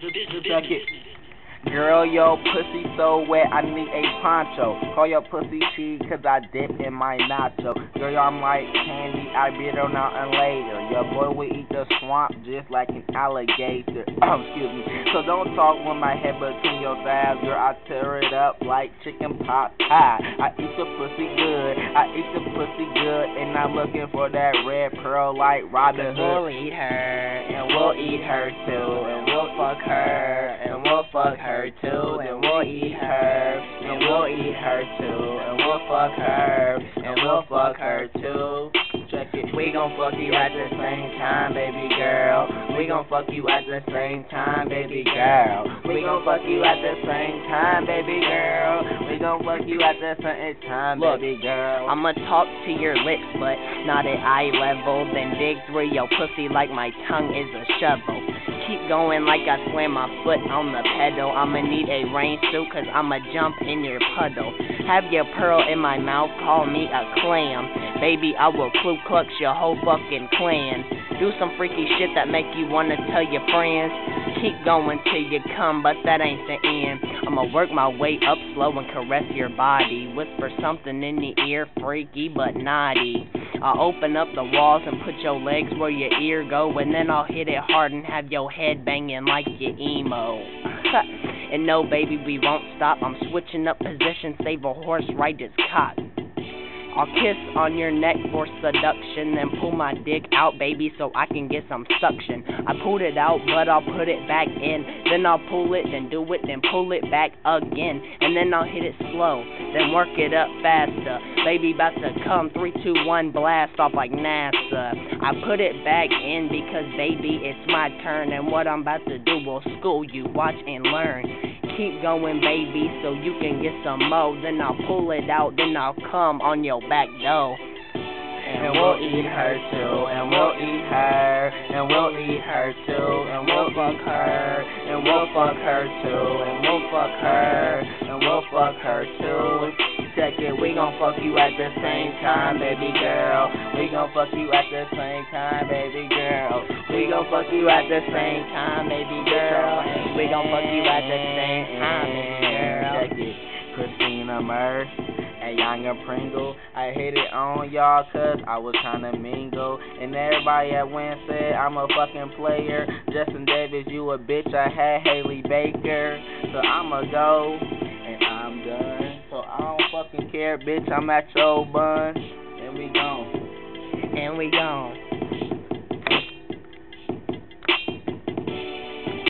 Check it. Girl, your pussy so wet, I need a poncho. Call your pussy tea, cause I dip in my nacho. Girl, I'm like candy, I bit on out and later. Your boy will eat the swamp just like an alligator. Excuse me. So don't talk with my head between your thighs. Girl, I tear it up like chicken pot pie. I eat the pussy good, I eat the pussy good. And I'm looking for that red pearl like Robin Hood. We'll eat her, and we'll eat her too. And we'll fuck her, and we'll fuck her too, and we'll eat her, and we'll eat her too, and we'll fuck her, and we'll fuck her too. Check it. We gon' fuck you at the same time, baby girl. We gon' fuck you at the same time, baby girl. We gon' fuck you at the same time, baby girl. We gon' fuck you at the same time, baby girl. I'ma talk to your lips, but not at eye level. Then dig through your pussy like my tongue is a shovel. Keep going like I slam my foot on the pedal. I'ma need a rain suit, cause I'ma jump in your puddle. Have your pearl in my mouth, call me a clam. Baby, I will Ku Klux your whole fucking clan. Do some freaky shit that make you wanna tell your friends. Keep going till you come, but that ain't the end. I'ma work my way up slow and caress your body. Whisper something in the ear, freaky but naughty. I'll open up the walls and put your legs where your ear go, and then I'll hit it hard and have your head banging like your emo. And no, baby, we won't stop. I'm switching up positions, save a horse, ride his cock. I'll kiss on your neck for seduction, then pull my dick out, baby, so I can get some suction. I pulled it out, but I'll put it back in. Then I'll pull it, then do it, then pull it back again. And then I'll hit it slow, then work it up faster. Baby, about to come, 3, 2, 1, blast off like NASA. I put it back in because, baby, it's my turn. And what I'm about to do will school you, watch and learn. Keep going, baby, so you can get some more. Then I'll pull it out, then I'll come on your back door. And we'll eat her too, and we'll eat her, and we'll eat her too, and we'll fuck her, and we'll fuck her too, and we'll fuck her, and we'll fuck her too. Check it, we gon' fuck you at the same time, baby girl. We gon' fuck you at the same time, baby girl. We gon' fuck you at the same time, baby girl. We gon' fuck you at the same time, baby girl. Check it, Christina Murph and Younger Pringle. I hit it on y'all cause I was tryna mingle. And everybody at Wynn said I'm a fucking player. Justin Davis, you a bitch. I had Haley Baker. So I'ma go and I'm done. So I don't fucking care, bitch. I'm at your bun. And we gone. And we gone.